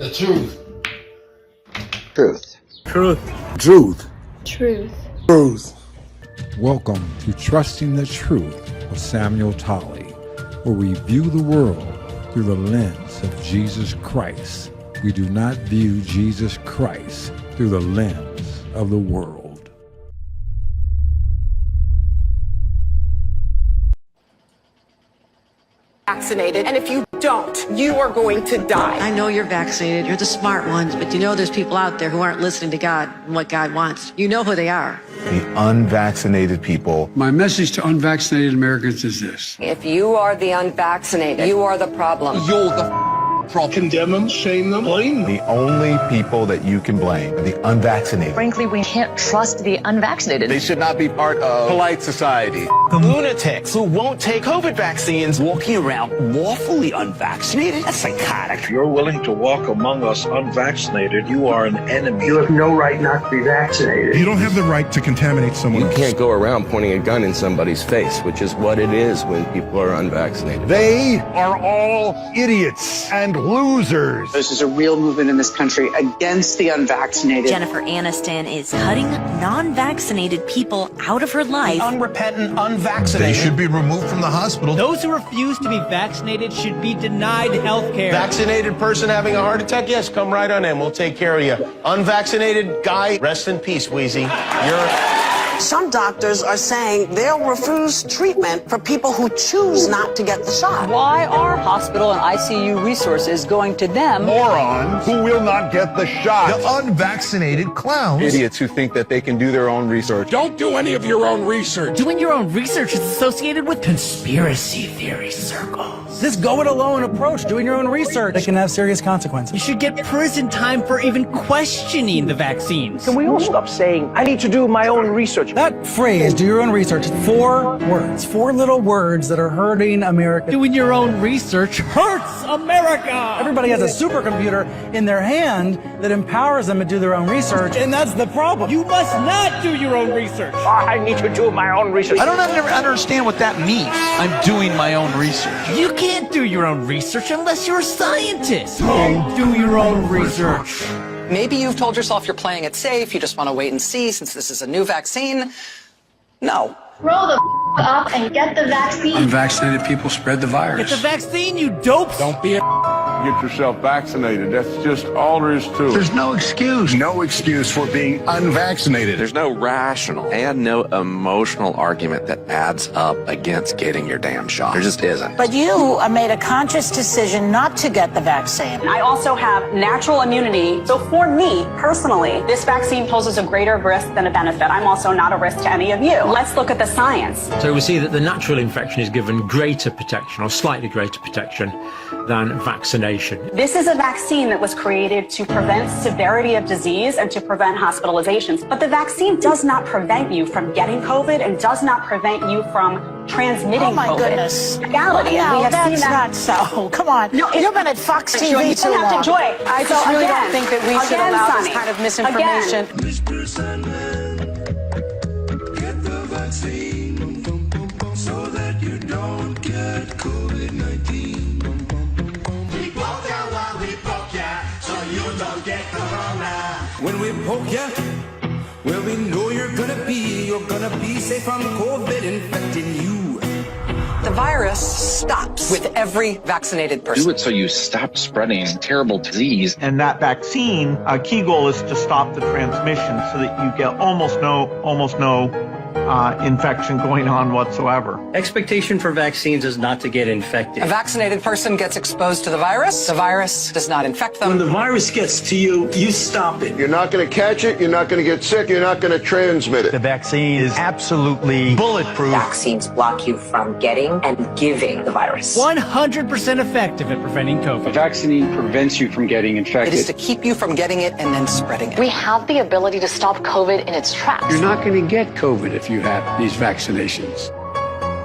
The truth. Truth. Truth. Truth. Truth. Truth. Welcome to Trusting the Truth with Samuel Tolley, where we view the world through the lens of Jesus Christ. We do not view Jesus Christ through the lens of the world. Vaccinated, and if you don't, you are going to die. I know you're vaccinated. You're the smart ones, but you know there's people out there who aren't listening to God and what God wants. You know who they are. The unvaccinated people. My message to unvaccinated Americans is this. If you are the unvaccinated, you are the problem. You're the problem. Condemn them, shame them, blame them. The only people that you can blame are the unvaccinated. Frankly, we can't trust the unvaccinated. They should not be part of polite society. The lunatics who won't take COVID vaccines walking around lawfully unvaccinated? That's psychotic. If you're willing to walk among us unvaccinated, you are an enemy. You have no right not to be vaccinated. You don't have the right to contaminate someone else. You can't go around pointing a gun in somebody's face, which is what it is when people are unvaccinated. They are all idiots and losers. This is a real movement in this country against the unvaccinated. Jennifer Aniston is cutting non-vaccinated people out of her life. The unrepentant, unvaccinated. They should be removed from the hospital. Those who refuse to be vaccinated should be denied health care. Vaccinated person having a heart attack? Yes, come right on in. We'll take care of you. Unvaccinated guy, rest in peace, Wheezy. Some doctors are saying they'll refuse treatment for people who choose not to get the shot. Why are hospital and ICU resources going to them? Morons who will not get the shot. The unvaccinated clowns. Idiots who think that they can do their own research. Don't do any of your own research. Doing your own research is associated with conspiracy theory circles. This go-it-alone approach, doing your own research, that can have serious consequences. You should get prison time for even questioning the vaccines. Can we all stop saying, I need to do my own research? That phrase, do your own research, 4 words. 4 little words that are hurting America. Doing your own research hurts America! Everybody has a supercomputer in their hand that empowers them to do their own research, and that's the problem. You must not do your own research. I need to do my own research. I don't understand what that means. I'm doing my own research. You can't do your own research unless you're a scientist. So do your own research. Maybe you've told yourself you're playing it safe, you just want to wait and see since this is a new vaccine. No. Roll the up and get the vaccine. Unvaccinated people spread the virus. Get the vaccine, you dopes! Don't be a Get yourself vaccinated. That's just all there is to it. There's no excuse. No excuse for being unvaccinated. There's no rational and no emotional argument that adds up against getting your damn shot. There just isn't. But you made a conscious decision not to get the vaccine. I also have natural immunity. So for me, personally, this vaccine poses a greater risk than a benefit. I'm also not a risk to any of you. Let's look at the science. So we see that the natural infection is given greater protection or slightly greater protection than vaccination. This is a vaccine that was created to prevent severity of disease and to prevent hospitalizations. But the vaccine does not prevent you from getting COVID and does not prevent you from transmitting COVID. Oh my goodness. Reality. No, we have that's seen that. not so. Come on. No, You've been at Fox TV you too don't have long. to enjoy it. I just really don't think that we should allow this kind of misinformation. Get the vaccine so that you don't get COVID-19. We poke ya while we poke ya so you don't get corona. When we poke ya, well, we know you're gonna be safe from COVID infecting you. The virus stops with every vaccinated person. Do it so you stop spreading terrible disease. And that vaccine, a key goal is to stop the transmission so that you get almost no infection going on whatsoever. Expectation for vaccines is not to get infected. A vaccinated person gets exposed to the virus does not infect them. When the virus gets to you, you stop it. You're not going to catch it. You're not going to get sick. You're not going to transmit it. The vaccine is absolutely bulletproof. Vaccines block you from getting and giving the virus. 100% effective at preventing COVID. A vaccine prevents you from getting It infected. is to keep you from getting it and then spreading it. We have the ability to stop COVID in its tracks. You're not going to get COVID if you have these vaccinations.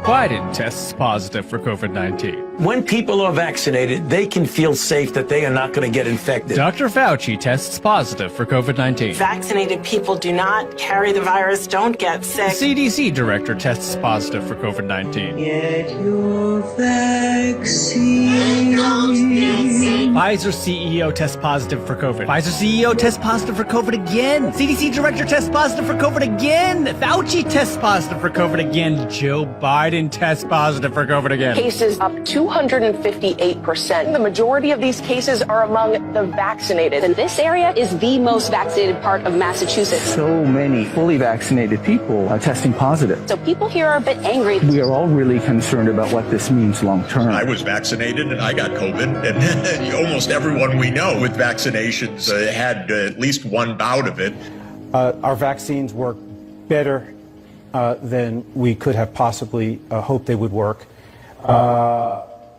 Biden tests positive for COVID-19. When people are vaccinated, they can feel safe that they are not going to get infected. Dr. Fauci tests positive for COVID-19. Vaccinated people do not carry the virus, don't get sick. CDC director tests positive for COVID-19. Get your vaccine. Pfizer CEO tests positive for COVID. Pfizer CEO tests positive for COVID again. CDC director tests positive for COVID again. Fauci tests positive for COVID again. Joe Biden tests positive for COVID again. Cases up 258%. The majority of these cases are among the vaccinated. And this area is the most vaccinated part of Massachusetts. So many fully vaccinated people are testing positive. So people here are a bit angry. We are all really concerned about what this means long term. I was vaccinated and I got COVID, and almost everyone we know with vaccinations had at least one bout of it. Our vaccines work better than we could have possibly hoped they would work.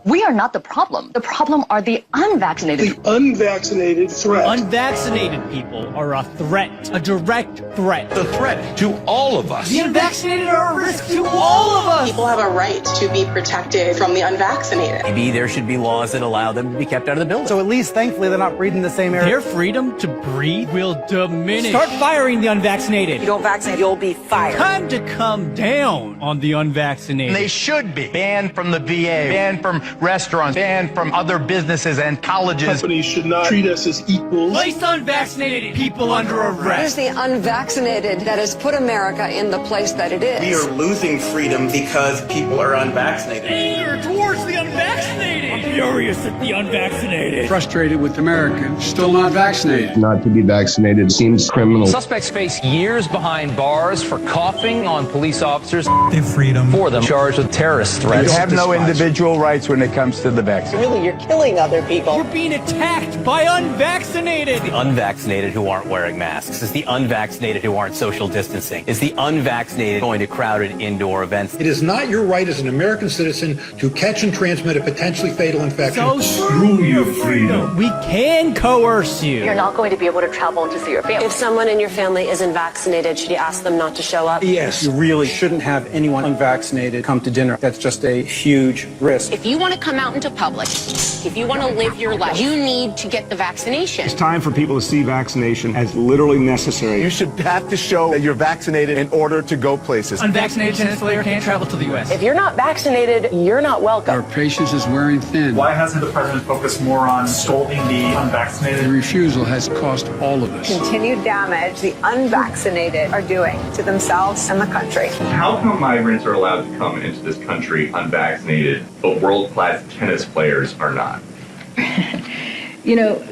We are not the problem. The problem are the unvaccinated. The unvaccinated threat. Unvaccinated people are a threat, a direct threat. The threat to all of us. The unvaccinated are a risk to all of us. People have a right to be protected from the unvaccinated. Maybe there should be laws that allow them to be kept out of the building. So at least, thankfully, they're not breathing the same air. Their freedom to breathe will diminish. Start firing the unvaccinated. If you don't vaccinate, you'll be fired. Time to come down on the unvaccinated. They should be banned from the VA, banned from restaurants, banned from other businesses and colleges. Companies should not treat us as equals. Place unvaccinated people under arrest. It is the unvaccinated that has put America in the place that it is. We are losing freedom because people are unvaccinated. Anger towards the unvaccinated. I'm furious at the unvaccinated. Frustrated with Americans still not vaccinated. Not to be vaccinated seems criminal. Suspects face years behind bars for coughing on police officers. Their freedom. For them charged with terrorist threats. You have no individual rights when it comes to the vaccine. Really, you're killing other people. You're being attacked by unvaccinated. The unvaccinated who aren't wearing masks. It's the unvaccinated who aren't social distancing. It's the unvaccinated going to crowded indoor events. It is not your right as an American citizen to catch and transmit a potentially fatal infection. So screw your freedom. We can coerce you. You're not going to be able to travel to see your family. If someone in your family isn't vaccinated, should you ask them not to show up? Yes, you really shouldn't have anyone unvaccinated come to dinner. That's just a huge risk. If you want to come out into public, if you want to live your life, you need to get the vaccination. It's time for people to see vaccination as literally necessary. You should have to show that you're vaccinated in order to go places. Unvaccinated tennis player can't travel to the U.S. If you're not vaccinated, you're not welcome. Our patience is wearing thin. Why hasn't the president focused more on scolding the unvaccinated? The refusal has cost all of us. Continued damage the unvaccinated are doing to themselves and the country. How come migrants are allowed to come into this country unvaccinated, but world-class tennis players are not? You know,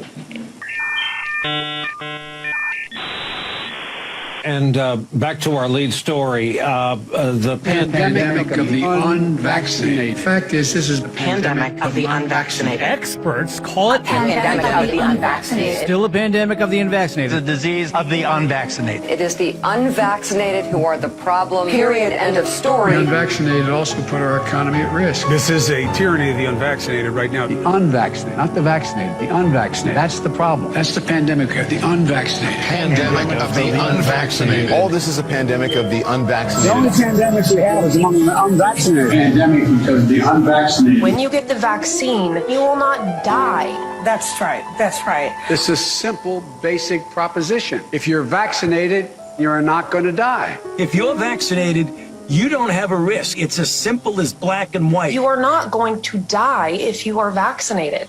And back to our lead story, the Pandemic of the unvaccinated. Fact is, this is the Pandemic of the unvaccinated. Experts call it pandemic of the unvaccinated. still a pandemic of the The unvaccinated. disease of the unvaccinated. It is the unvaccinated who are the problem. Period. End of The story. unvaccinated also put our economy at risk. This is a tyranny of the unvaccinated right now. The unvaccinated, not the vaccinated, the unvaccinated. That's the problem. That's the pandemic of the unvaccinated. Pandemic of the unvaccinated. All this is a pandemic of the unvaccinated. The only pandemic we have is among the unvaccinated. Pandemic because of the unvaccinated. When you get the vaccine, you will not die. That's right. That's right. It's a simple, basic proposition. If you're vaccinated, you're not going to die. If you're vaccinated, you don't have a risk. It's as simple as black and white. You are not going to die if you are vaccinated.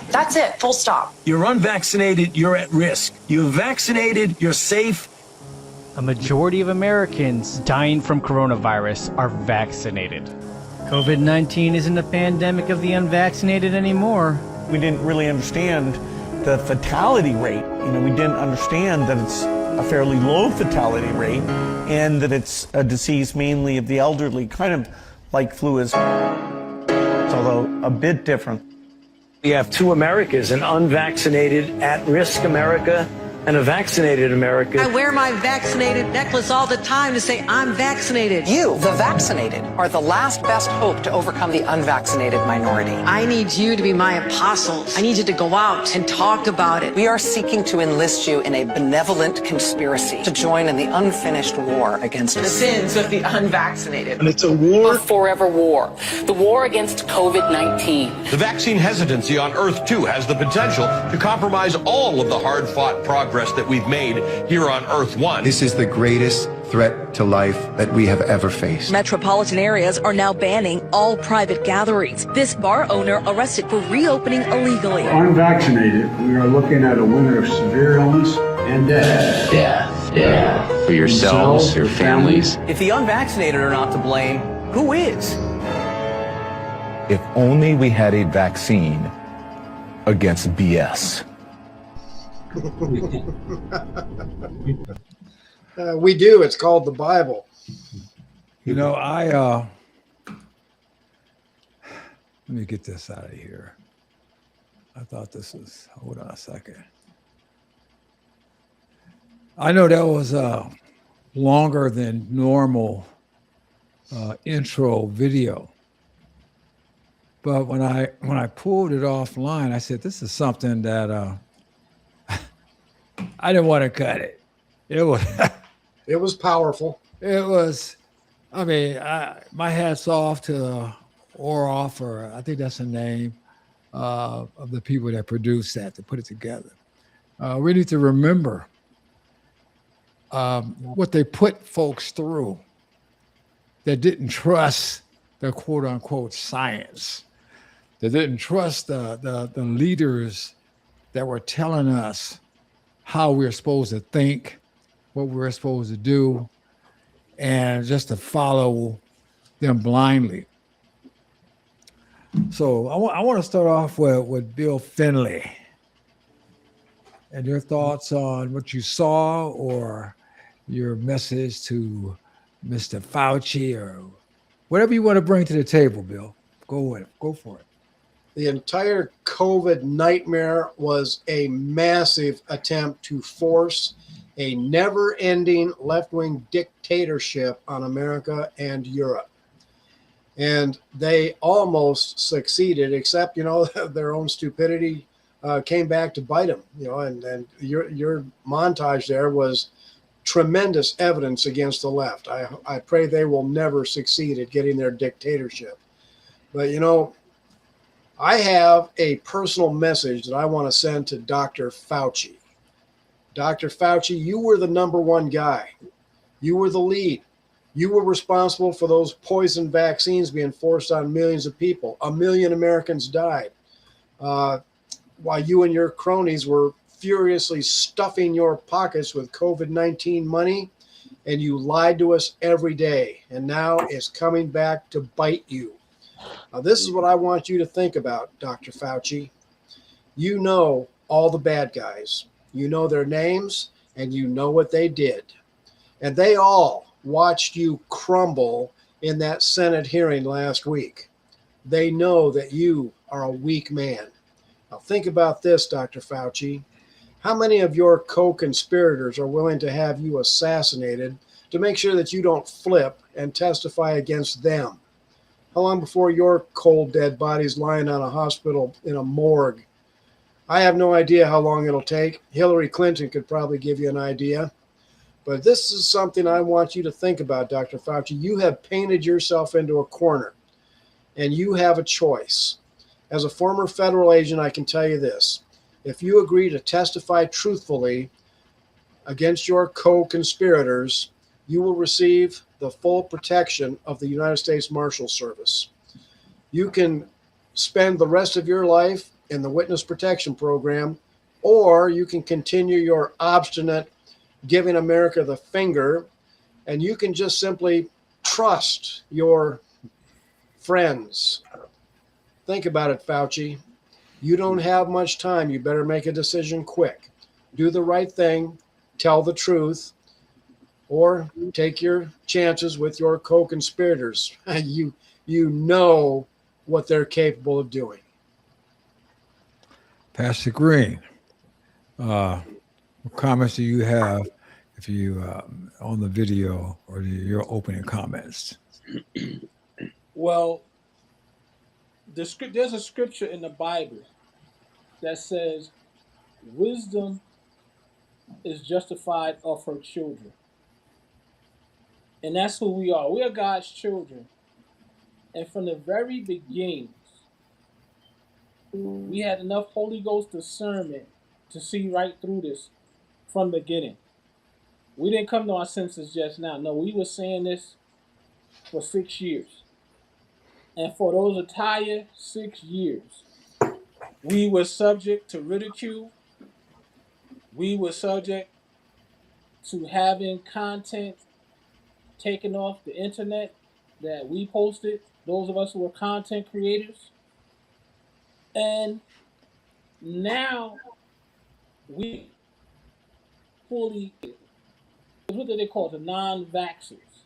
That's it, full stop. You're unvaccinated, you're at risk. You're vaccinated, you're safe. A majority of Americans dying from coronavirus are vaccinated. COVID-19 isn't a pandemic of the unvaccinated anymore. We didn't really understand the fatality rate. We didn't understand that it's a fairly low fatality rate and that it's a disease mainly of the elderly, kind of like flu is, although a bit different. We have two Americas, an unvaccinated, at-risk America and a vaccinated America. I wear my vaccinated necklace all the time to say I'm vaccinated. You, the vaccinated, are the last best hope to overcome the unvaccinated minority. I need you to be my apostles. I need you to go out and talk about it. We are seeking to enlist you in a benevolent conspiracy to join in the unfinished war against the sins of the unvaccinated. And it's a war. A forever war. The war against COVID-19. The vaccine hesitancy on Earth, too, has the potential to compromise all of the hard-fought progress that we've made here on Earth 1. This is the greatest threat to life that we have ever faced. Metropolitan areas are now banning all private gatherings. This bar owner arrested for reopening illegally. Unvaccinated, we are looking at a winter of severe illness and death. Death. For yourselves, your families. If the unvaccinated are not to blame, who is? If only we had a vaccine against BS. We do. It's called the Bible. You know, let me get this out of here. I thought this was, hold on a second. I know that was a longer than normal intro video. But when I pulled it offline, I said, this is something that I didn't want to cut it. It was powerful. It was, I mean, my hat's off to Oroff, or I think that's the name of the people that produced that, to put it together. We need to remember what they put folks through that didn't trust the quote unquote science. They didn't trust the leaders that were telling us how we're supposed to think, what we're supposed to do, and just to follow them blindly. So I want to start off with Bill Finley and your thoughts on what you saw, or your message to Mr. Fauci, or whatever you want to bring to the table, Bill. Go for it. The entire COVID nightmare was a massive attempt to force a never-ending left-wing dictatorship on America and Europe. And they almost succeeded, except, their own stupidity came back to bite them. And your montage there was tremendous evidence against the left. I pray they will never succeed at getting their dictatorship. But, I have a personal message that I want to send to Dr. Fauci. Dr. Fauci, you were the number one guy. You were the lead. You were responsible for those poison vaccines being forced on millions of people. 1 million Americans died while you and your cronies were furiously stuffing your pockets with COVID-19 money, and you lied to us every day. And now it's coming back to bite you. Now, this is what I want you to think about, Dr. Fauci. You know all the bad guys. You know their names, and you know what they did. And they all watched you crumble in that Senate hearing last week. They know that you are a weak man. Now, think about this, Dr. Fauci. How many of your co-conspirators are willing to have you assassinated to make sure that you don't flip and testify against them? How long before your cold, dead body's lying on a hospital in a morgue? I have no idea how long it'll take. Hillary Clinton could probably give you an idea. But this is something I want you to think about, Dr. Fauci. You have painted yourself into a corner, and you have a choice. As a former federal agent, I can tell you this. If you agree to testify truthfully against your co-conspirators, you will receive the full protection of the United States Marshal Service. You can spend the rest of your life in the witness protection program, or you can continue your obstinate giving America the finger, and you can just simply trust your friends. Think about it, Fauci. You don't have much time. You better make a decision quick. Do the right thing, tell the truth, or take your chances with your co-conspirators. You know what they're capable of doing. Pastor Green, What comments do you have if you on the video or your opening comments? Well, there's a scripture in the Bible that says wisdom is justified of her children. And that's who we are. We are God's children. And from the very beginnings, we had enough Holy Ghost discernment to see right through this from the beginning. We didn't come to our senses just now. No, we were saying this for 6 years. And for those entire 6 years, we were subject to ridicule. We were subject to having content taken off the internet that we posted, those of us who were content creators. And now we fully, what do they call it? The non-vaxxers,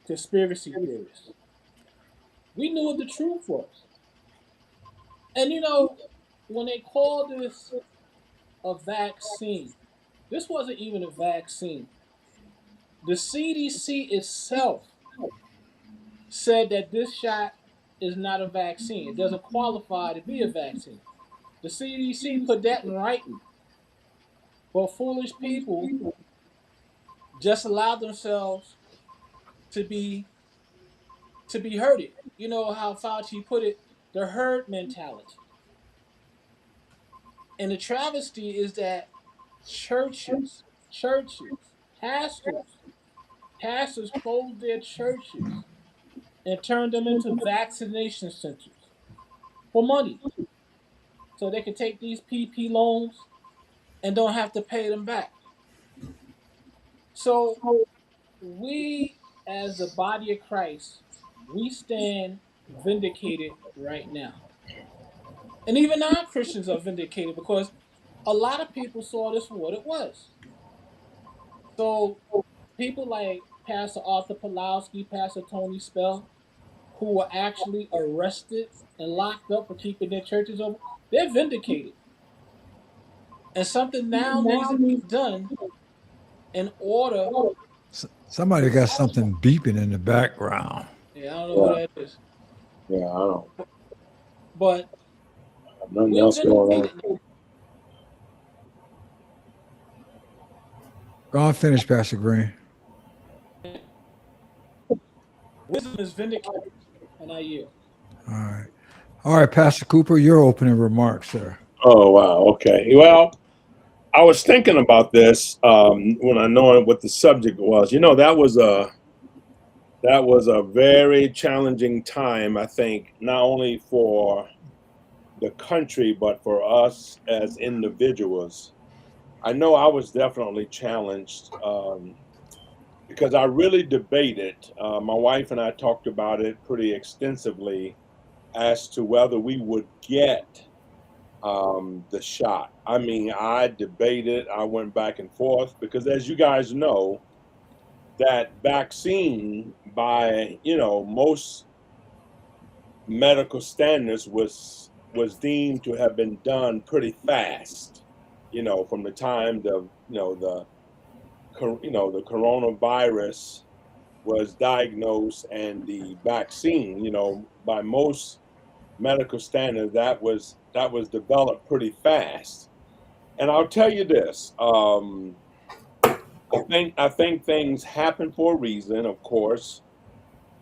conspiracy theorists. We knew what the truth was. And you know, when they called this a vaccine, this wasn't even a vaccine. The CDC itself said that this shot is not a vaccine. It doesn't qualify to be a vaccine. The CDC put that in writing. But foolish people just allowed themselves to be herded. You know how Fauci put it, the herd mentality. And the travesty is that churches, pastors closed their churches and turned them into vaccination centers for money. So they could take these PP loans and don't have to pay them back. So we, as the body of Christ, we stand vindicated right now. And even non-Christians are vindicated because a lot of people saw this for what it was. So people like Pastor Arthur Pulowski, Pastor Tony Spell, who were actually arrested and locked up for keeping their churches open, they're vindicated. And something now needs to be done in order. Somebody got something beeping in the background. Yeah, I don't know what that is. Yeah, I don't. But nothing else going on. Go on, finish, Pastor Green. Wisdom is vindicated, and I yield. All right, Pastor Cooper, your opening remarks, sir. Oh, wow. Okay. Well, I was thinking about this when I know what the subject was. You know, that was a very challenging time, I think, not only for the country, but for us as individuals. I know I was definitely challenged because I really debated. My wife and I talked about it pretty extensively as to whether we would get the shot. I mean, I debated, I went back and forth because, as you guys know, that vaccine by, you know, most medical standards was deemed to have been done pretty fast, you know, from the time the coronavirus was diagnosed and the vaccine, you know, by most medical standards, that was developed pretty fast. And I'll tell you this, I think things happen for a reason, of course,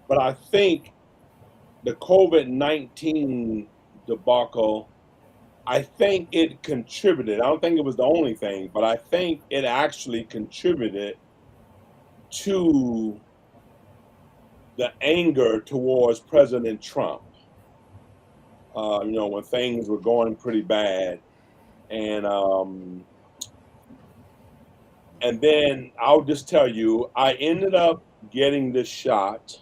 but I think the COVID-19 debacle, I think it contributed. I don't think it was the only thing, but I think it actually contributed to the anger towards President Trump. You know, when things were going pretty bad, and then I'll just tell you, I ended up getting this shot.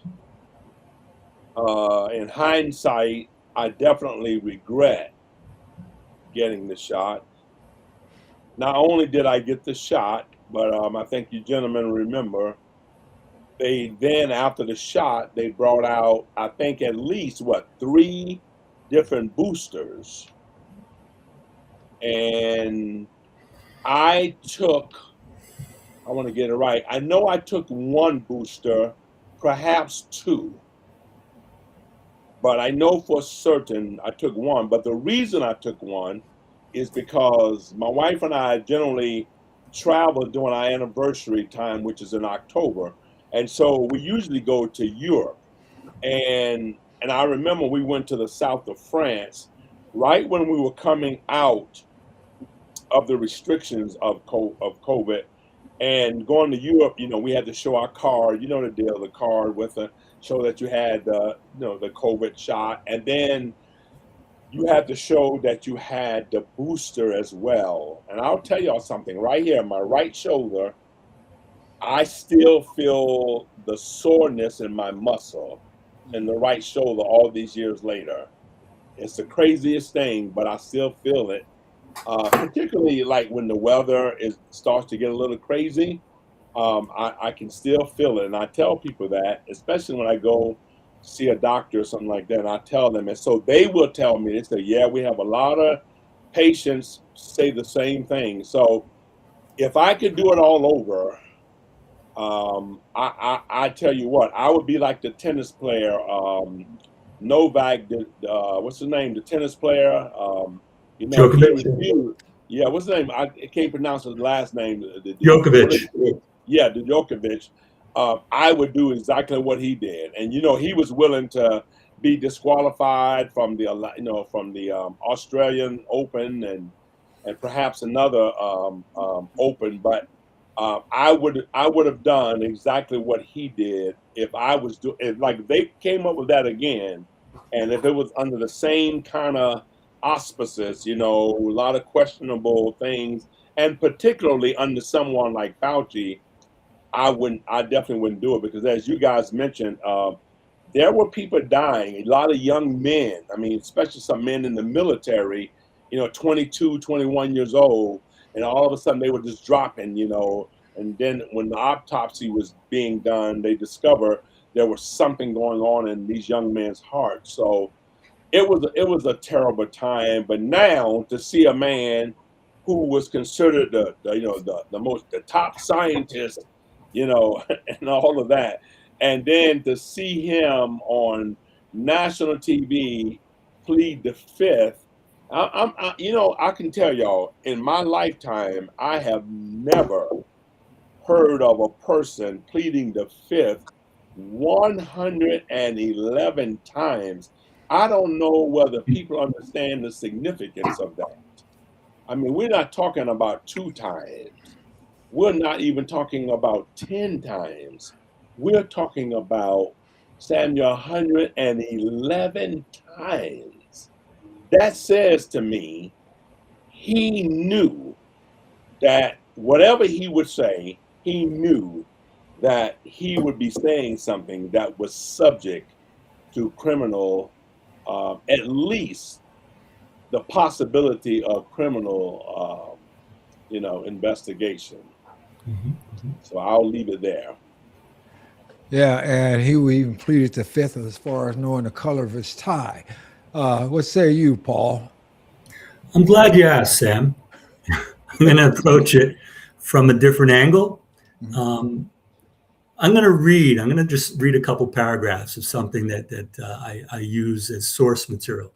In hindsight, I definitely regret getting the shot. Not only did I get the shot, but I think you gentlemen remember, they then, after the shot, they brought out, I think, at least, 3 different boosters. And I want to get it right. I know I took one booster, perhaps two, but I know for certain I took one. But the reason I took one is because my wife and I generally travel during our anniversary time, which is in October. And so we usually go to Europe. And I remember we went to the south of France right when we were coming out of the restrictions of COVID and going to Europe. We had to show our card. You know the deal, the card with the show that you had the COVID shot, and then you had to show that you had the booster as well. And I'll tell y'all something right here, my right shoulder, I still feel the soreness in my muscle in the right shoulder all these years later. It's the craziest thing, but I still feel it. Particularly like when the weather starts to get a little crazy, I can still feel it. And I tell people that, especially when I go see a doctor or something like that, and I tell them, and so they will tell me, they say, yeah, we have a lot of patients say the same thing. So if I could do it all over, I tell you what, I would be like the tennis player, Novak, what's his name? The tennis player, he Djokovic. refused. Yeah, what's his name? I can't pronounce his last name. Djokovic. Yeah, the Djokovic. I would do exactly what he did, and he was willing to be disqualified from the Australian Open and perhaps another Open, but I would have done exactly what he did if I was if they came up with that again, and if it was under the same kind of auspices, a lot of questionable things, and particularly under someone like Fauci, I definitely wouldn't do it, because as you guys mentioned, there were people dying, a lot of young men. I mean, especially some men in the military, 22, 21 years old, and all of a sudden they were just dropping, and then when the autopsy was being done, they discovered there was something going on in these young men's hearts. So it was a terrible time. But now to see a man who was considered the top scientist, and all of that, and then to see him on national TV plead the fifth, I can tell y'all, in my lifetime, I have never heard of a person pleading the fifth 111 times. I don't know whether people understand the significance of that. I mean, we're not talking about 2 times. We're not even talking about 10 times. We're talking about, Samuel, 111 times. That says to me, he knew that whatever he would say, he knew that he would be saying something that was subject to criminal, at least the possibility of criminal, investigation. So I'll leave it there. Yeah, and he even pleaded the fifth as far as knowing the color of his tie. What say you, Paul? I'm glad you asked, Sam. I'm going to approach it from a different angle. I'm going to just read a couple paragraphs of something that I use as source material.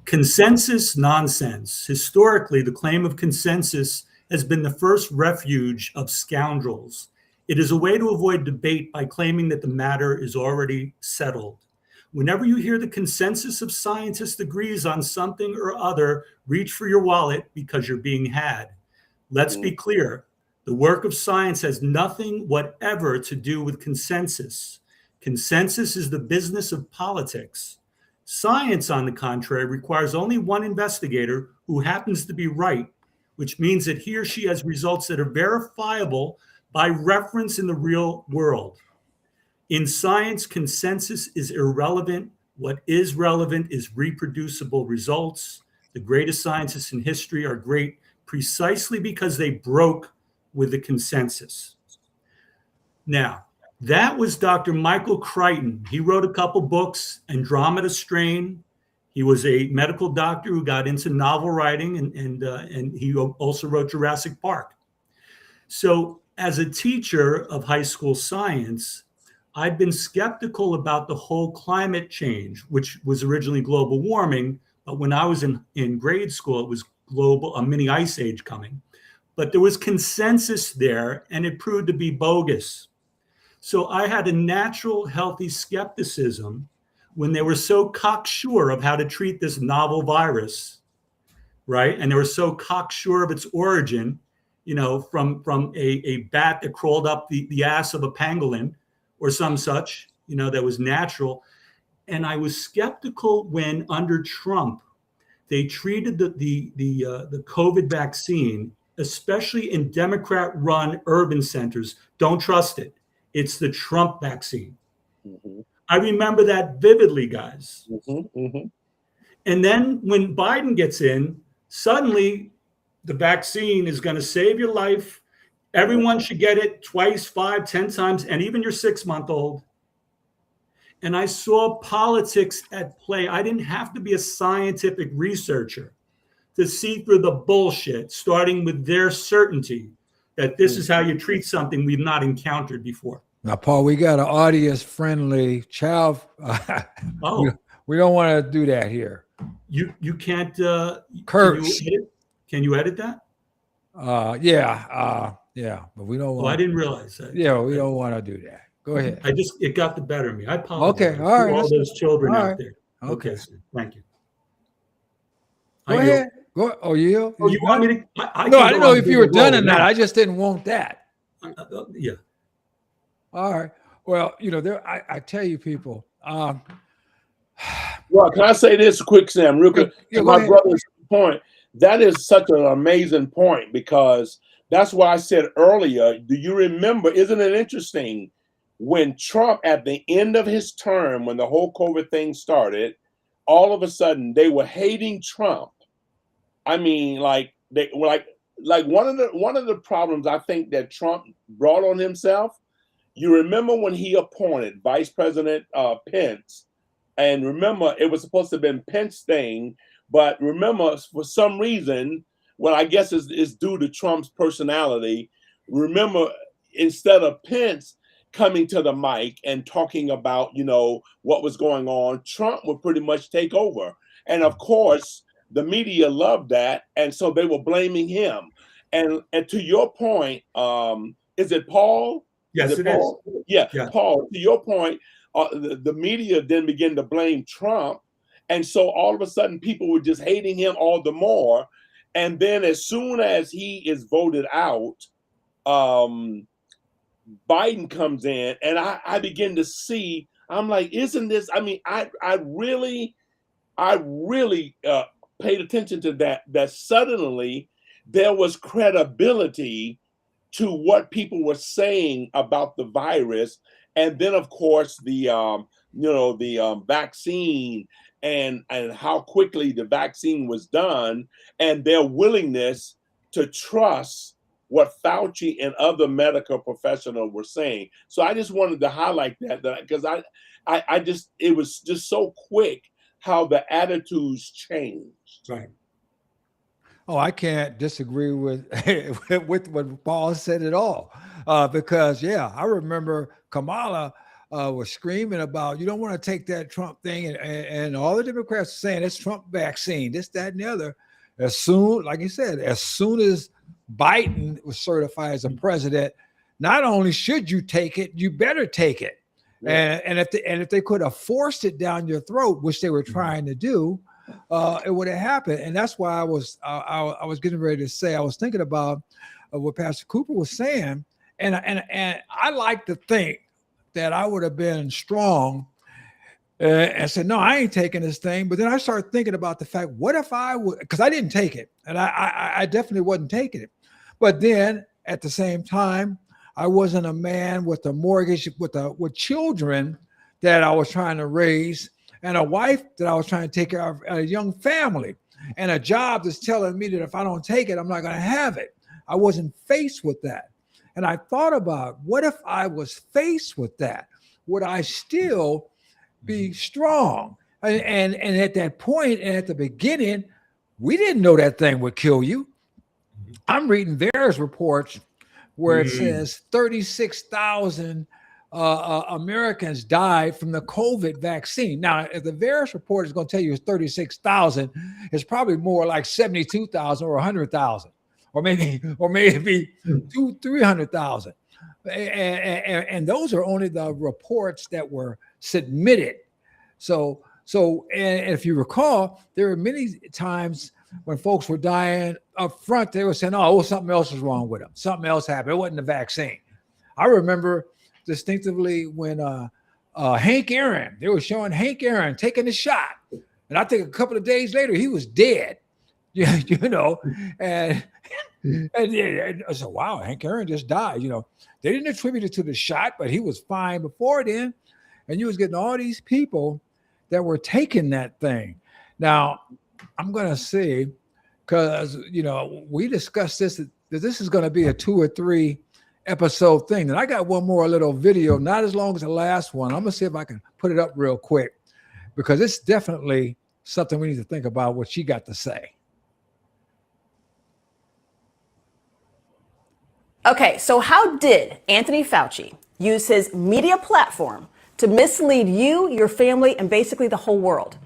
Consensus nonsense. Historically, the claim of consensus has been the first refuge of scoundrels. It is a way to avoid debate by claiming that the matter is already settled. Whenever you hear the consensus of scientists agrees on something or other, reach for your wallet because you're being had. Let's be clear. The work of science has nothing whatever to do with consensus. Consensus is the business of politics. Science, on the contrary, requires only one investigator who happens to be right, which means that he or she has results that are verifiable by reference in the real world. In science, consensus is irrelevant. What is relevant is reproducible results. The greatest scientists in history are great precisely because they broke with the consensus. Now, that was Dr. Michael Crichton. He wrote a couple books, Andromeda Strain. He was a medical doctor who got into novel writing, and he also wrote Jurassic Park. So as a teacher of high school science, I've been skeptical about the whole climate change, which was originally global warming. But when I was in grade school, it was a mini ice age coming. But there was consensus there, and it proved to be bogus. So I had a natural, healthy skepticism when they were so cocksure of how to treat this novel virus, right? And they were so cocksure of its origin, from a bat that crawled up the ass of a pangolin or some such, that was natural. And I was skeptical when under Trump, they treated the COVID vaccine, especially in Democrat-run urban centers. Don't trust it. It's the Trump vaccine. Mm-hmm. I remember that vividly, guys. Mm-hmm. Mm-hmm. And then when Biden gets in, suddenly the vaccine is going to save your life. Everyone should get it twice, 5, 10 times, and even your 6-month-old. And I saw politics at play. I didn't have to be a scientific researcher to see through the bullshit, starting with their certainty that this is how you treat something we've not encountered before. Now, Paul, we got an audience-friendly child. We don't want to do that here. You can't curse. Can you edit that? Yeah, but we don't want. I didn't realize that. Yeah, we don't want to do that. Go ahead. It got the better of me. I apologize. Okay, all right. All those children out there. Okay, thank you. Go ahead. Go. Oh, you want me to? No, I didn't know if you were done or not. I just didn't want that. Yeah. All right. Well, I tell you, people. Well, can I say this quick, Sam, real quick? Yeah, my brother's point. That is such an amazing point, because that's why I said earlier, do you remember, isn't it interesting, when Trump, at the end of his term, when the whole COVID thing started, all of a sudden they were hating Trump. I mean, like they were like one of the problems I think that Trump brought on himself. You remember when he appointed Vice President Pence, and remember it was supposed to have been Pence's thing, but remember for some reason, well, I guess it's due to Trump's personality. Remember, instead of Pence coming to the mic and talking about, what was going on, Trump would pretty much take over. And of course, the media loved that. And so they were blaming him. And to your point, is it Paul? Yes, it is. Yeah, Paul, to your point, the media then began to blame Trump. And so all of a sudden, people were just hating him all the more. And then as soon as he is voted out, Biden comes in, and I begin to see, I'm like, isn't this, I mean, I really paid attention to that suddenly there was credibility to what people were saying about the virus. And then of course the vaccine and how quickly the vaccine was done, and their willingness to trust what Fauci and other medical professionals were saying. So I just wanted to highlight that because I just, it was just so quick how the attitudes changed. Right. Oh, I can't disagree with with what Paul said at all, because I remember Kamala was screaming about, you don't want to take that Trump thing, and all the Democrats were saying it's Trump vaccine, this, that, and the other. As soon, like you said, as soon as Biden was certified as a president, not only should you take it, you better take it. Yeah. And if they could have forced it down your throat, which they were trying to do, it would have happened. And that's why I was getting ready to say, I was thinking about what Pastor Cooper was saying, and I like to think that I would have been strong and said, no, I ain't taking this thing. But then I started thinking about the fact, what if I would, because I didn't take it, and I definitely wasn't taking it. But then at the same time, I wasn't a man with a mortgage, with children that I was trying to raise, and a wife that I was trying to take care of, a young family, and a job that's telling me that if I don't take it, I'm not going to have it. I wasn't faced with that. And I thought about, what if I was faced with that? Would I still be strong? And at that point, and at the beginning, we didn't know that thing would kill you. I'm reading various reports where it says 36,000 Americans died from the COVID vaccine. Now, if the various report is going to tell you it's 36,000, it's probably more like 72,000 or 100,000, or maybe 300,000. And those are only the reports that were submitted. So and if you recall, there were many times when folks were dying up front, they were saying, oh, well, something else was wrong with them. Something else happened. It wasn't the vaccine. I remember distinctively when Hank Aaron, they were showing Hank Aaron taking the shot. And I think a couple of days later, he was dead. Yeah, and I said, wow, Hank Aaron just died. They didn't attribute it to the shot, but he was fine before then. And you was getting all these people that were taking that thing. Now, I'm going to see, because, we discussed this, that this is going to be a 2 or 3 episode thing. And I got one more little video, not as long as the last one. I'm going to see if I can put it up real quick, because it's definitely something we need to think about what she got to say. Okay, so how did Anthony Fauci use his media platform to mislead you, your family, and basically the whole world?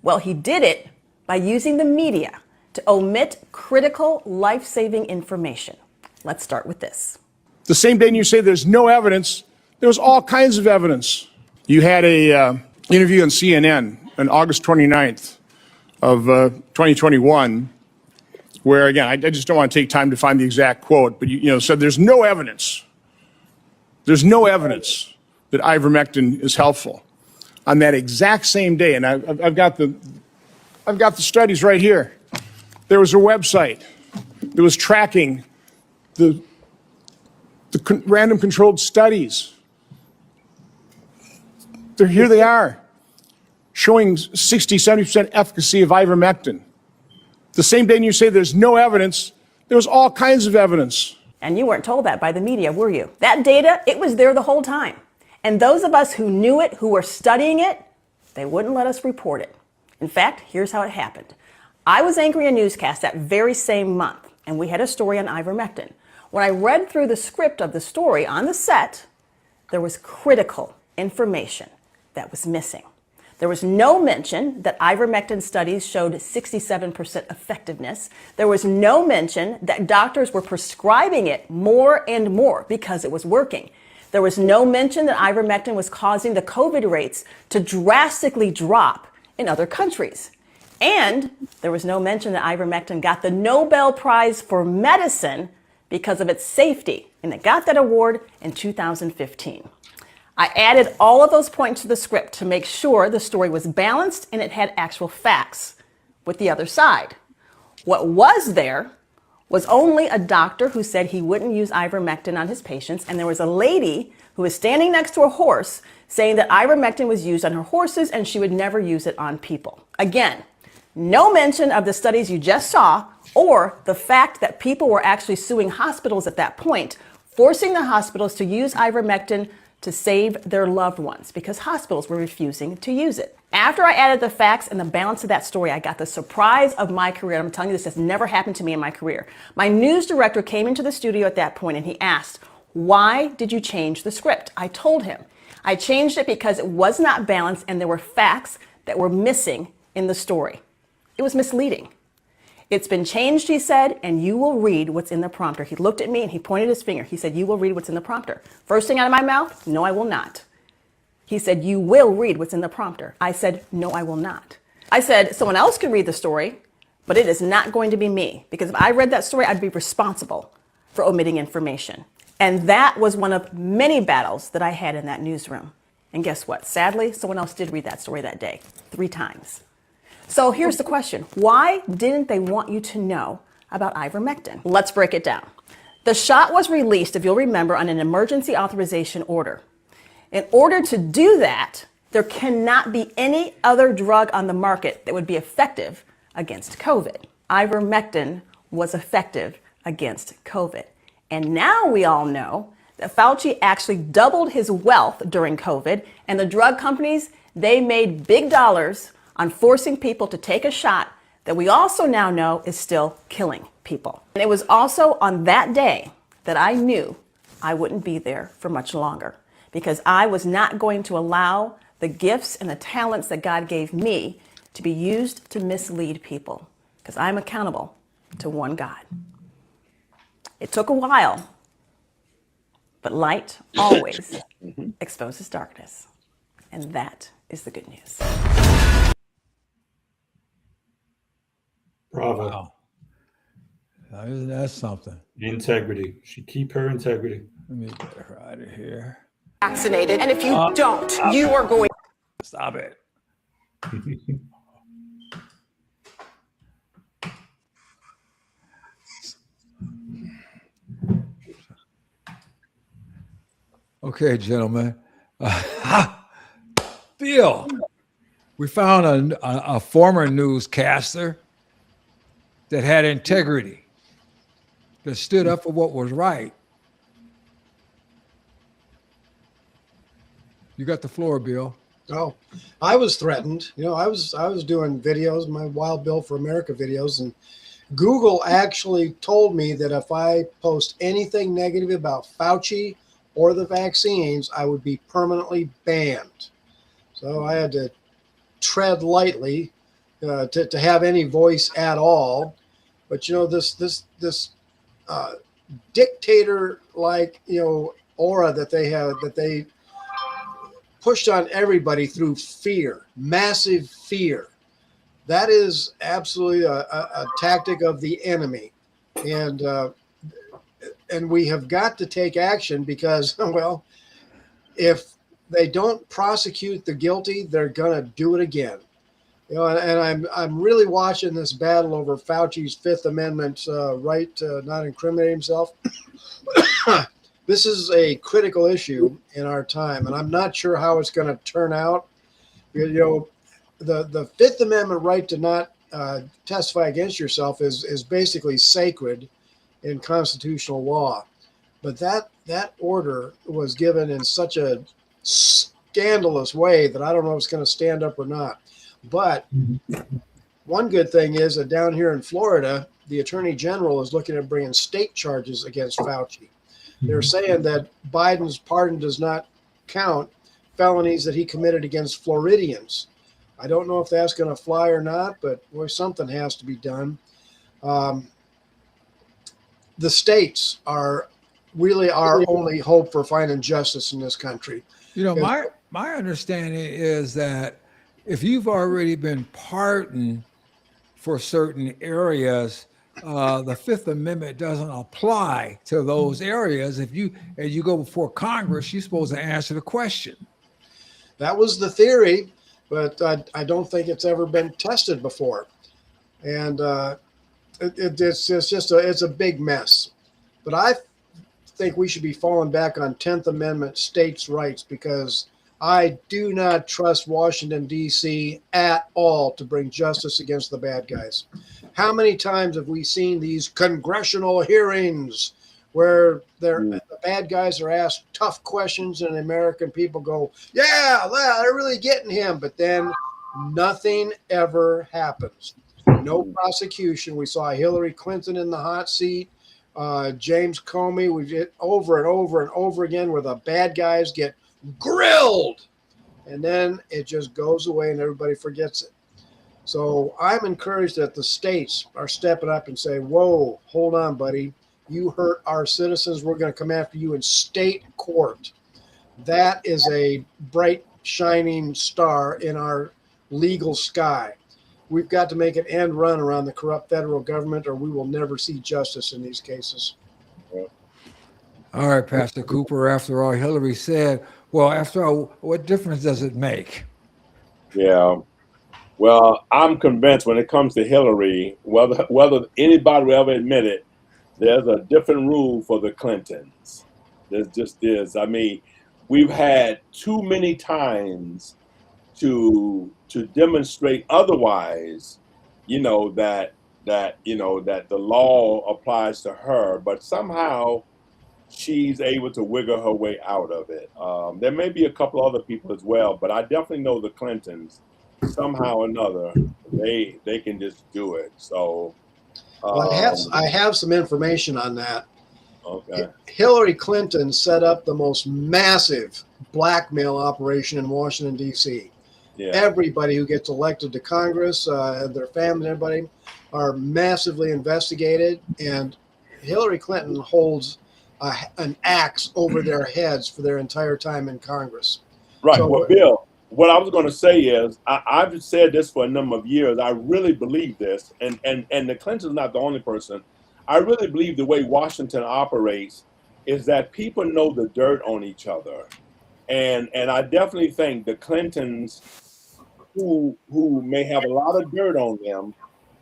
Well, he did it by using the media to omit critical life-saving information. Let's start with this. The same day you say there's no evidence, there was all kinds of evidence. You had a interview on CNN on August 29th of 2021, where, again, I just don't want to take time to find the exact quote, but you said there's no evidence. There's no evidence that ivermectin is helpful. On that exact same day, and I've got the studies right here. There was a website that was tracking the random controlled studies. Here they are, showing 60, 70% efficacy of ivermectin. The same day you say there's no evidence, there was all kinds of evidence. And you weren't told that by the media, were you? That data, it was there the whole time. And those of us who knew it, who were studying it, they wouldn't let us report it. In fact, here's how it happened. I was anchoring a newscast that very same month, and we had a story on ivermectin. When I read through the script of the story on the set, there was critical information that was missing. There was no mention that ivermectin studies showed 67% effectiveness. There was no mention that doctors were prescribing it more and more because it was working. There was no mention that ivermectin was causing the COVID rates to drastically drop in other countries. And there was no mention that ivermectin got the Nobel Prize for Medicine because of its safety, and it got that award in 2015. I added all of those points to the script to make sure the story was balanced and it had actual facts with the other side. What was there was only a doctor who said he wouldn't use ivermectin on his patients, and there was a lady who was standing next to a horse saying that ivermectin was used on her horses and she would never use it on people. Again, no mention of the studies you just saw or the fact that people were actually suing hospitals at that point, forcing the hospitals to use ivermectin to save their loved ones because hospitals were refusing to use it. After I added the facts and the balance of that story, I got the surprise of my career. I'm telling you, this has never happened to me in my career. My news director came into the studio at that point and he asked, why did you change the script? I told him I changed it because it was not balanced and there were facts that were missing in the story. It was misleading. It's been changed, he said, and you will read what's in the prompter. He looked at me and he pointed his finger. He said, you will read what's in the prompter. First thing out of my mouth, no, I will not. He said, you will read what's in the prompter. I said, no, I will not. I said, someone else could read the story, but it is not going to be me, because if I read that story, I'd be responsible for omitting information. And that was one of many battles that I had in that newsroom. And guess what? Sadly, someone else did read that story that day, 3 times. So here's the question. Why didn't they want you to know about ivermectin? Let's break it down. The shot was released, if you'll remember, on an emergency authorization order. In order to do that, there cannot be any other drug on the market that would be effective against COVID. Ivermectin was effective against COVID. And now we all know that Fauci actually doubled his wealth during COVID, and the drug companies, They made big dollars on forcing people to take a shot that we also now know is still killing people. And it was also on that day that I knew I wouldn't be there for much longer, because I was not going to allow the gifts and the talents that God gave me to be used to mislead people, because I'm accountable to one God. It took a while, but light always exposes darkness. And that is the good news. Bravo. Wow. Now, isn't that something? Integrity. She keep her integrity. Let me get her out of here. Vaccinated, and if you don't, you are going. Stop it. Okay, gentlemen. Bill, we found a former newscaster that had integrity, that stood up for what was right. You got the floor, Bill. Oh, I was threatened. You know, I was doing videos, my Wild Bill for America videos, and Google actually told me that if I post anything negative about Fauci or the vaccines, I would be permanently banned. So I had to tread lightly to have any voice at all. But you know, this dictator-like, you know, aura that they have, that they pushed on everybody through fear, massive fear. That is absolutely a tactic of the enemy, and we have got to take action, because, well, if they don't prosecute the guilty, they're gonna do it again. You know, and I'm really watching this battle over Fauci's Fifth Amendment right to not incriminate himself. This is a critical issue in our time, and I'm not sure how it's going to turn out. You know, the Fifth Amendment right to not testify against yourself is basically sacred in constitutional law. But that order was given in such a scandalous way that I don't know if it's going to stand up or not. But one good thing is that down here in Florida, the Attorney General is looking at bringing state charges against Fauci. They're saying that Biden's pardon does not count felonies that he committed against Floridians. I don't know if that's going to fly or not, but boy, something has to be done. The states are really our only hope for finding justice in this country. You know, my understanding is that if you've already been pardoned for certain areas, the Fifth Amendment doesn't apply to those areas. As you go before Congress, you're supposed to answer the question. That was the theory, but I don't think it's ever been tested before, and it's just it's a big mess. But I think we should be falling back on 10th Amendment states' rights, because I do not trust Washington, D.C. at all to bring justice against the bad guys. How many times have we seen these congressional hearings where the bad guys are asked tough questions and the American people go, yeah, they're really getting him. But then nothing ever happens. No prosecution. We saw Hillary Clinton in the hot seat. James Comey, we did over and over and over again where the bad guys get grilled, and then it just goes away and everybody forgets it. So I'm encouraged that the states are stepping up and say, whoa, hold on, buddy. You hurt our citizens. We're going to come after you in state court. That is a bright, shining star in our legal sky. We've got to make an end run around the corrupt federal government, or we will never see justice in these cases. All right, Pastor Cooper, after all Hillary said, well, after all, what difference does it make? Yeah. Well, I'm convinced when it comes to Hillary, whether anybody will ever admit it, there's a different rule for the Clintons. There just is. I mean, we've had too many times to demonstrate otherwise, that the law applies to her, but somehow she's able to wiggle her way out of it. There may be a couple other people as well, but I definitely know the Clintons somehow or another they can just do it. So Well, I have some information on that. okay. Hillary Clinton set up the most massive blackmail operation in Washington, D.C. Yeah. Everybody who gets elected to Congress, their family, everybody, are massively investigated, and Hillary Clinton holds an axe over their heads for their entire time in Congress. Right. So, well, Bill, what I was going to say is I've said this for a number of years. I really believe this, and the Clintons not the only person. I really believe the way Washington operates is that people know the dirt on each other, and I definitely think the Clintons, who may have a lot of dirt on them,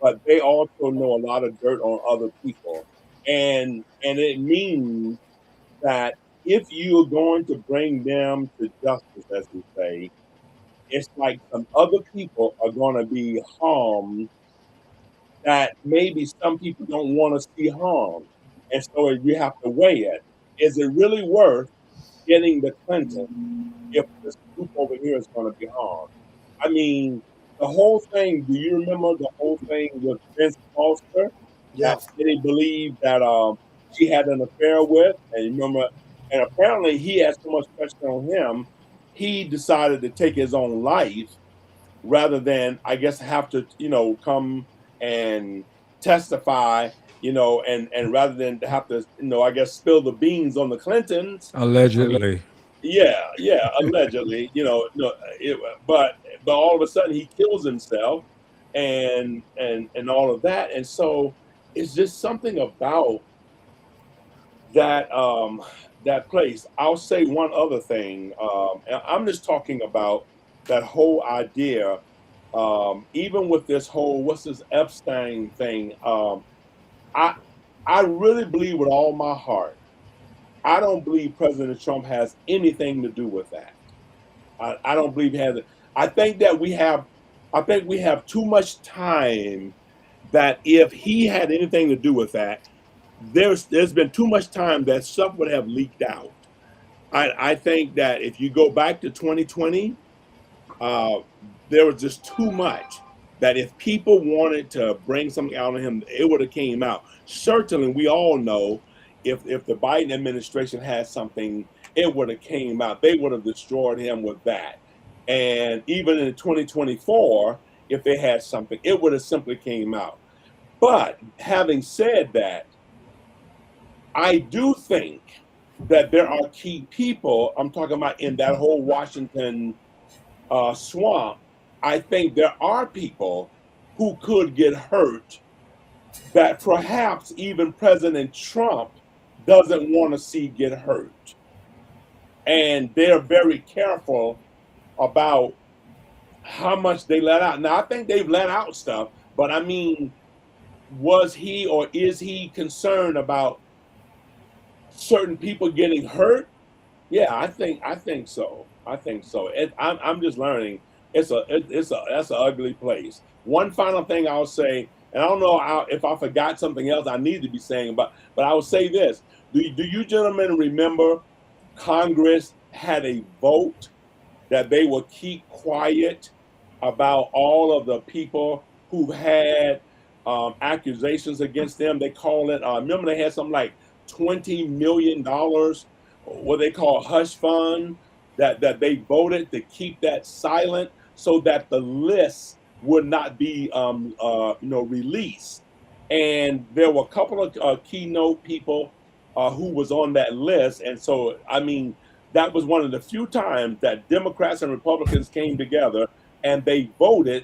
but they also know a lot of dirt on other people, and it means that if you're going to bring them to justice, as we say, it's like some other people are going to be harmed that maybe some people don't want to see harmed. And so you have to weigh it. Is it really worth getting the Clinton if this group over here is going to be harmed? I mean, the whole thing, do you remember the whole thing with Vince Foster? Yeah. That they believed that she had an affair with, and you remember, and apparently he had so much pressure on him, he decided to take his own life rather than, I guess, have to, come and testify, and rather than have to, I guess, spill the beans on the Clintons. Allegedly. Yeah, allegedly, no, but all of a sudden he kills himself, and all of that, and so it's just something about that that place. I'll say one other thing. And I'm just talking about that whole idea. Even with this whole what's this Epstein thing, I I really believe with all my heart. I don't believe President Trump has anything to do with that. I don't believe he has it. I think that we have too much time that if he had anything to do with that, there's been too much time that stuff would have leaked out. I think that if you go back to 2020, there was just too much that if people wanted to bring something out of him, it would have came out. Certainly, we all know if the Biden administration had something, it would have came out. They would have destroyed him with that. And even in 2024, if they had something, it would have simply came out. But having said that, I do think that there are key people, I'm talking about in that whole Washington swamp. I think there are people who could get hurt that perhaps even President Trump doesn't want to see get hurt. And they're very careful about how much they let out. Now, I think they've let out stuff, but I mean, was he or is he concerned about certain people getting hurt? Yeah, I think so. I think so. I'm just learning. That's an ugly place. One final thing I'll say, and I don't know if I forgot something else I need to be saying, but I will say this: do you gentlemen remember Congress had a vote that they will keep quiet about all of the people who had accusations against them? They call it. Remember, they had something like $20 million, what they call hush fund, that they voted to keep that silent so that the list would not be released. And there were a couple of keynote people who was on that list, and so I mean that was one of the few times that Democrats and Republicans came together and they voted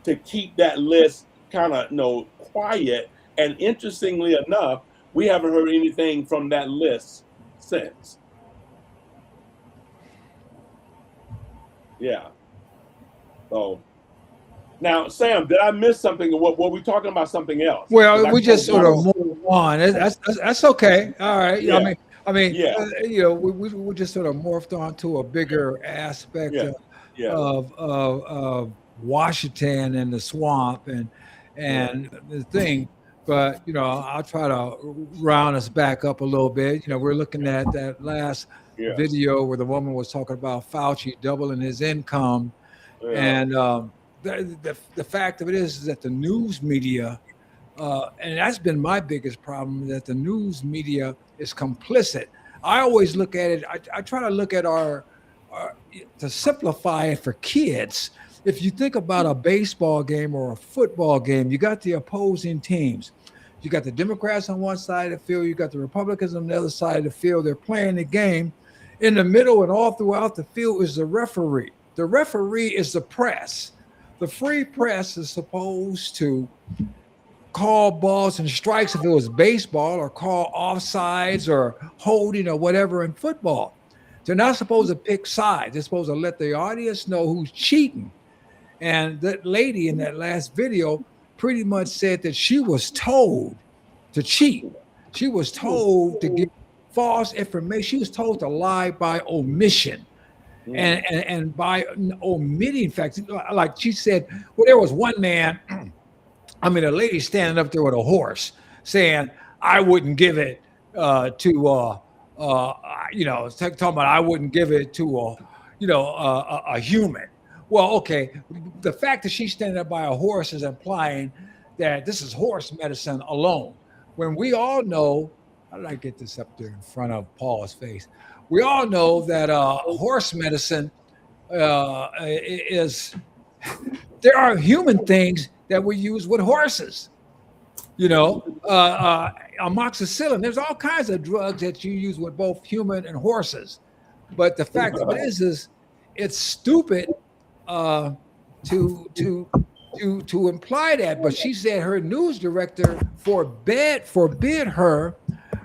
to keep that list kind of quiet. And interestingly enough, we haven't heard anything from that list since. Yeah. So now, Sam, did I miss something? Or were we talking about something else? Well, we just sort of move on. That's okay. All right. Yeah. I mean, Yeah. We just sort of morphed onto a bigger aspect of Washington and the swamp and the thing. But I'll try to round us back up a little bit. We're looking at that last Yes. video where the woman was talking about Fauci doubling his income, Yeah. and the fact of it is that the news media, and that's been my biggest problem, that the news media is complicit. I always look at it. I try to look at our to simplify it for kids. If you think about a baseball game or a football game, you got the opposing teams. You got the Democrats on one side of the field, you got the Republicans on the other side of the field. They're playing the game. In the middle and all throughout the field is the referee. The referee is the press. The free press is supposed to call balls and strikes if it was baseball, or call offsides or holding or whatever in football. They're not supposed to pick sides. They're supposed to let the audience know who's cheating. And that lady in that last video pretty much said that she was told to cheat. She was told to give false information. She was told to lie by omission. And by omitting facts, like she said, well, there was one man, a lady standing up there with a horse saying, I wouldn't give it talking about I wouldn't give it to a human. Well, okay, the fact that she's standing up by a horse is implying that this is horse medicine alone. When we all know, how did I get this up there in front of Paul's face? We all know that horse medicine is, there are human things that we use with horses. Amoxicillin, there's all kinds of drugs that you use with both human and horses. But the fact of it is it's stupid to imply that. But she said her news director forbid her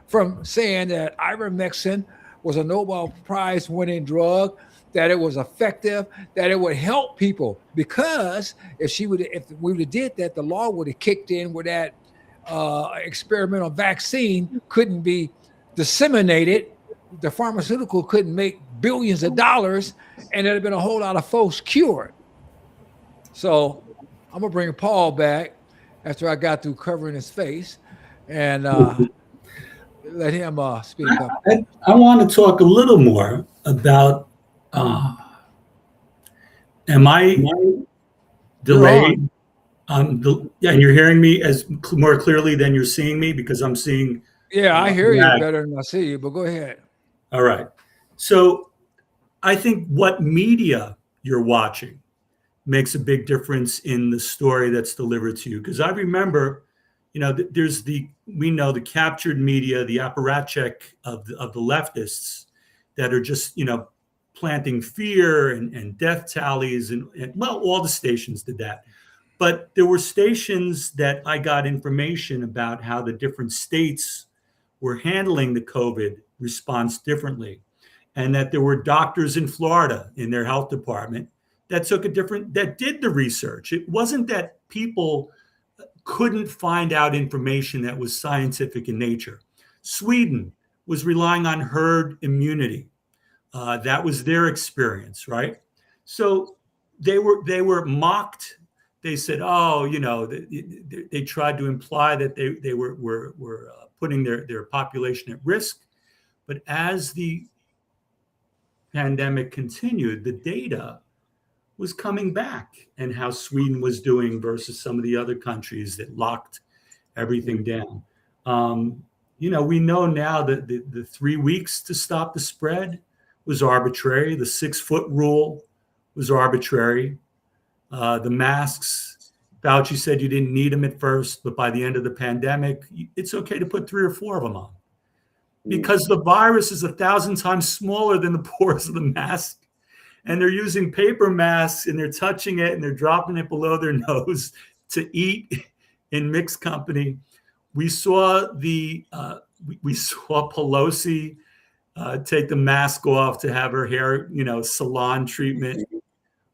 from saying that ivermectin was a Nobel Prize winning drug, that it was effective, that it would help people. Because if we would have did that, the law would have kicked in where that experimental vaccine couldn't be disseminated. The pharmaceutical couldn't make billions of dollars, and there'd have been a whole lot of folks cured. So I'm gonna bring Paul back after I got through covering his face, and let him speak up. I want to talk a little more about, am I delayed? And you're hearing me as more clearly than you're seeing me, because I'm seeing. Yeah, I hear you better than I see you, but go ahead. All right. So I think what media you're watching makes a big difference in the story that's delivered to you. Because I remember, there's we know the captured media, the apparatchik of the leftists that are just, planting fear and death tallies, and all the stations did that. But there were stations that I got information about how the different states were handling the COVID response differently. And that there were doctors in Florida in their health department that that did the research. It wasn't that people couldn't find out information that was scientific in nature. Sweden was relying on herd immunity. That was their experience, right? So they were mocked. They said, they tried to imply that they were putting their population at risk. But as the pandemic continued, the data was coming back, and how Sweden was doing versus some of the other countries that locked everything down. We know now that the 3 weeks to stop the spread was arbitrary. The 6-foot rule was arbitrary. The masks, Fauci said you didn't need them at first, but by the end of the pandemic, it's okay to put 3 or 4 of them on, because the virus is 1,000 times smaller than the pores of the mask. And they're using paper masks, and they're touching it, and they're dropping it below their nose to eat in mixed company. We saw we saw Pelosi take the mask off to have her hair, salon treatment.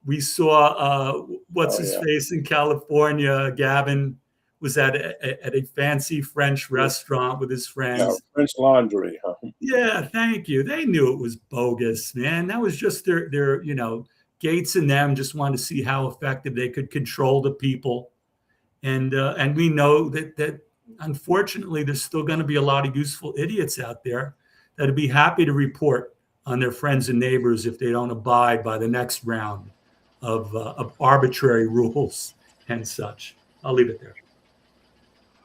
We saw his face in California. Gavin was at a fancy French restaurant with his friends. Yeah, French Laundry. Huh? Yeah, thank you. They knew it was bogus, man. That was just their Gates and them just wanted to see how effective they could control the people. And we know that unfortunately, there's still going to be a lot of useful idiots out there that'd be happy to report on their friends and neighbors if they don't abide by the next round of arbitrary rules and such. I'll leave it there.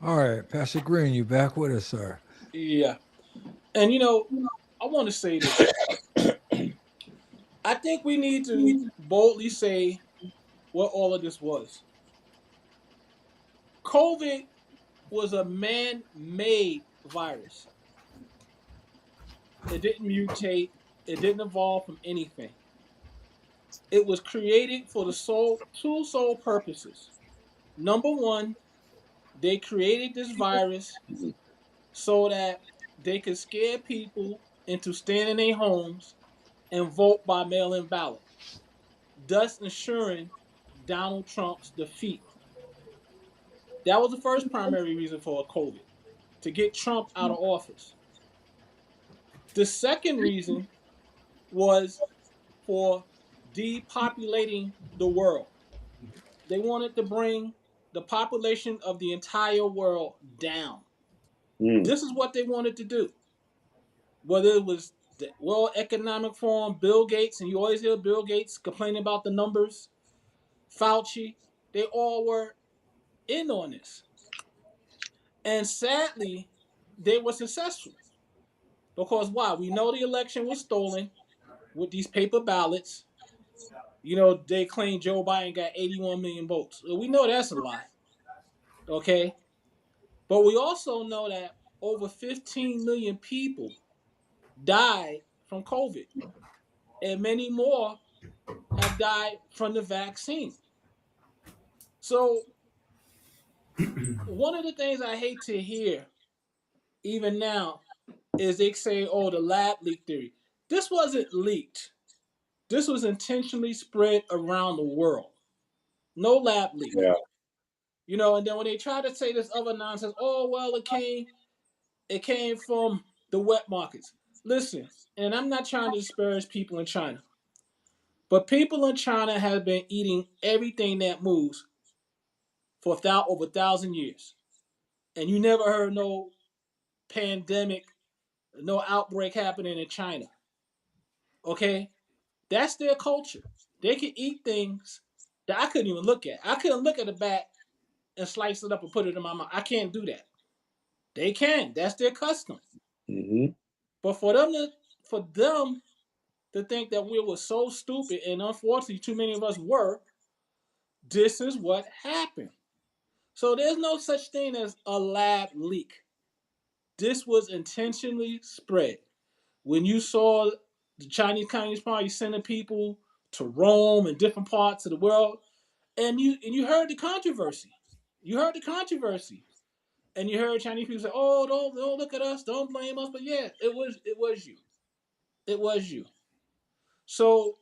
All right, Pastor Green, you back with us, sir? Yeah. And I want to say this. I think we need to boldly say what all of this was. COVID was a man-made virus. It didn't mutate. It didn't evolve from anything. It was created for two sole purposes. Number one, they created this virus so that they could scare people into staying in their homes and vote by mail-in ballot, thus ensuring Donald Trump's defeat. That was the first primary reason for COVID, to get Trump out of office. The second reason was for depopulating the world. They wanted to bring the population of the entire world down. This is what they wanted to do. Whether it was the World Economic Forum, Bill Gates, and you always hear Bill Gates complaining about the numbers, Fauci, they all were in on this. And sadly, they were successful. Because why? We know the election was stolen with these paper ballots. They claim Joe Biden got 81 million votes. We know that's a lie. Okay? But we also know that over 15 million people died from COVID. And many more have died from the vaccine. So, one of the things I hate to hear, even now, is they say, oh, the lab leak theory. This wasn't leaked. This was intentionally spread around the world. No lab leak. Yeah. And then when they try to say this other nonsense, oh, well, it came from the wet markets. Listen, and I'm not trying to disparage people in China, but people in China have been eating everything that moves for over 1,000 years. And you never heard no pandemic, no outbreak happening in China. Okay? That's their culture. They can eat things that I couldn't even look at. I couldn't look at a bat and slice it up and put it in my mouth. I can't do that. They can. That's their custom. But for them to think that we were so stupid, and unfortunately too many of us were, this is what happened. So there's no such thing as a lab leak. This was intentionally spread. When you saw the Chinese Communist Party sending people to Rome and different parts of the world, and you heard the controversy. You heard the controversy. And you heard Chinese people say, oh, don't look at us, don't blame us. But yeah, it was you. It was you. So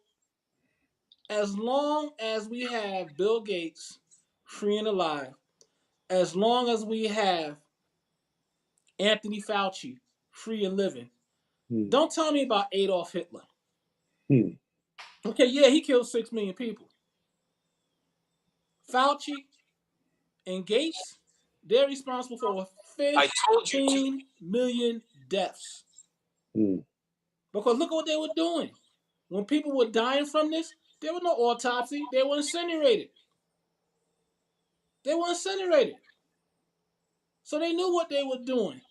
as long as we have Bill Gates free and alive, as long as we have Anthony Fauci free and living, don't tell me about Adolf Hitler. Okay, yeah, he killed 6 million people. Fauci and Gates, they're responsible for 15 million deaths. Because look at what they were doing. When people were dying from this, there was no autopsy. They were incinerated. So they knew what they were doing.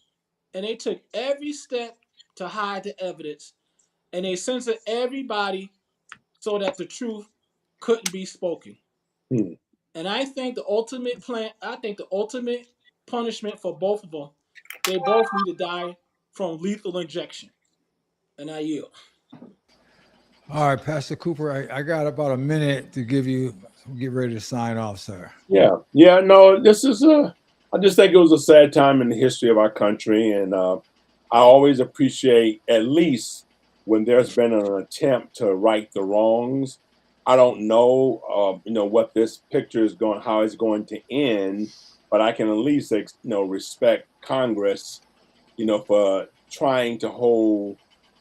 And they took every step to hide the evidence. And they censored everybody so that the truth couldn't be spoken. And I think the ultimate punishment for both of them, they both need to die from lethal injection. And I yield. All right, Pastor Cooper, I got about a minute to give you. Get ready to sign off, sir. Yeah. No, this is I just think it was a sad time in the history of our country, and I always appreciate, at least when there's been an attempt to right the wrongs. I don't know, what this picture is going, how it's going to end, but I can at least, respect Congress, for trying to hold,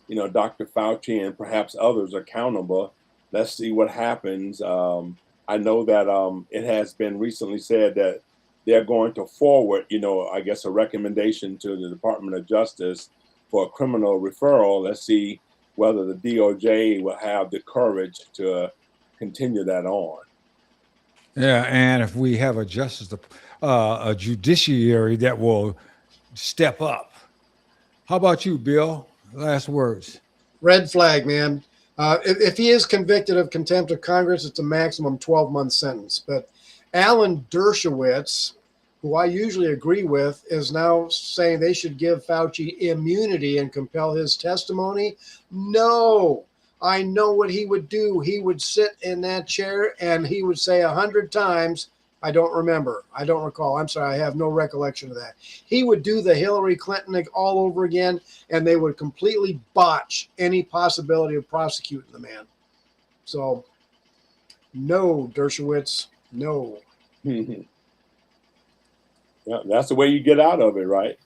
Dr. Fauci and perhaps others accountable. Let's see what happens. I know that it has been recently said that they're going to forward, I guess a recommendation to the Department of Justice for a criminal referral. Let's see whether the DOJ will have the courage to continue that on. Yeah, and if we have a a judiciary that will step up. How about you, Bill? Last words. Red flag, man. If he is convicted of contempt of Congress, it's a maximum 12-month sentence. But Alan Dershowitz, who I usually agree with, is now saying they should give Fauci immunity and compel his testimony. No, I know what he would do. He would sit in that chair and he would say 100 times, I don't remember. I don't recall. I'm sorry. I have no recollection of that. He would do the Hillary Clinton all over again, and they would completely botch any possibility of prosecuting the man. So, no, Dershowitz, no. Mm-hmm. Yeah, that's the way you get out of it, right?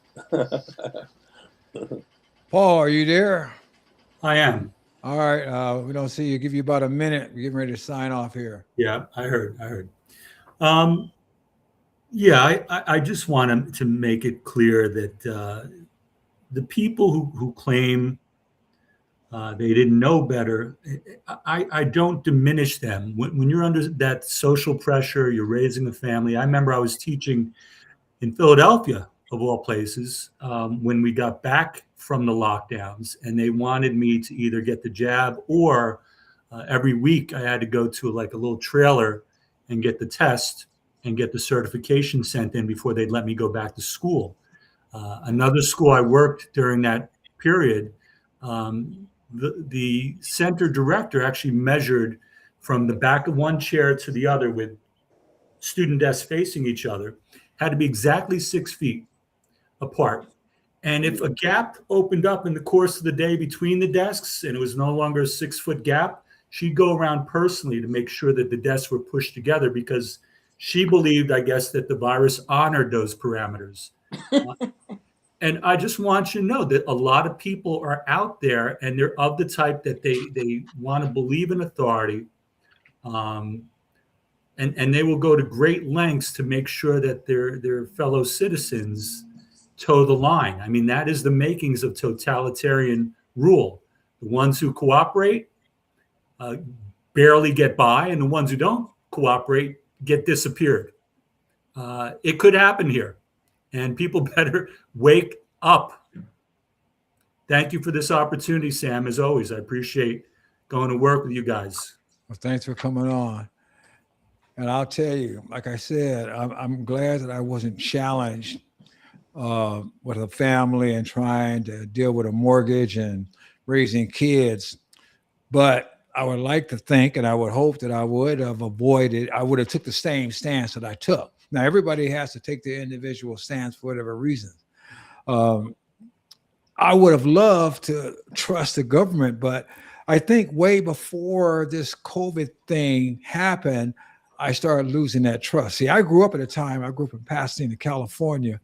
Paul, are you there? I am. All right. We don't see you. Give you about a minute. We're getting ready to sign off here. Yeah, I heard. I just want to make it clear that the people who claim they didn't know better, I don't diminish them. When you're under that social pressure, you're raising a family. I remember I was teaching in Philadelphia, of all places, when we got back from the lockdowns, and they wanted me to either get the jab or every week I had to go to like a little trailer and get the test and get the certification sent in before they'd let me go back to school. Another school I worked during that period, the center director actually measured from the back of one chair to the other with student desks facing each other, had to be exactly 6 feet apart. And if a gap opened up in the course of the day between the desks and it was no longer a 6 foot gap, she'd go around personally to make sure that the desks were pushed together because she believed, I guess, that the virus honored those parameters. And I just want you to know that a lot of people are out there and they're of the type that they want to believe in authority. And they will go to great lengths to make sure that their fellow citizens toe the line. I mean, that is the makings of totalitarian rule. The ones who cooperate barely get by, and the ones who don't cooperate get disappeared. It could happen here, and people better wake up. Thank you for this opportunity, Sam. As always, I appreciate going to work with you guys. Well, thanks for coming on. And I'll tell you, like I said, I'm glad that I wasn't challenged with a family and trying to deal with a mortgage and raising kids. But I would like to think, and I would hope that I would have avoided, I would have took the same stance that I took. Now, everybody has to take their individual stance for whatever reason. I would have loved to trust the government, but I think way before this COVID thing happened, I started losing that trust. See, I grew up at a time, I grew up in Pasadena, California.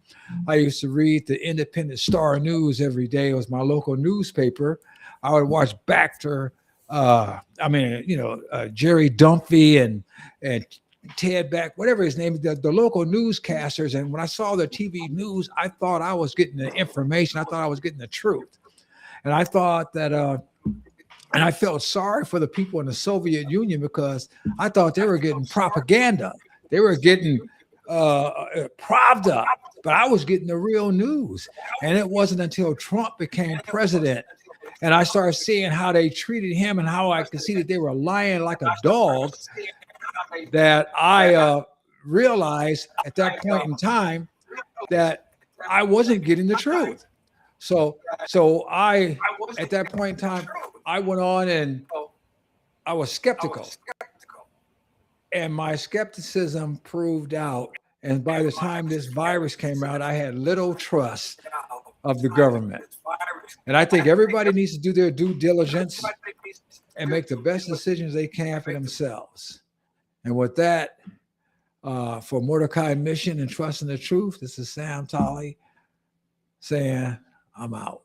I used to read the Independent Star News every day. It was my local newspaper. I would watch Baxter, Jerry Dunphy and Ted Beck, whatever his name is, the local newscasters. And when I saw the TV news, I thought I was getting the information. I thought I was getting the truth. And I thought that, and I felt sorry for the people in the Soviet Union because I thought they were getting propaganda. They were getting Pravda, but I was getting the real news. And it wasn't until Trump became president and I started seeing how they treated him and how I could see that they were lying like a dog that I realized at that point in time that I wasn't getting the truth. So I, at that point in time, I went on and I was skeptical. And my skepticism proved out. And by the time this virus came out, I had little trust of the government. And I think everybody needs to do their due diligence and make the best decisions they can for themselves. And with that, for Mordecai Mission and Trust in the Truth, this is Sam Tolley saying, I'm out.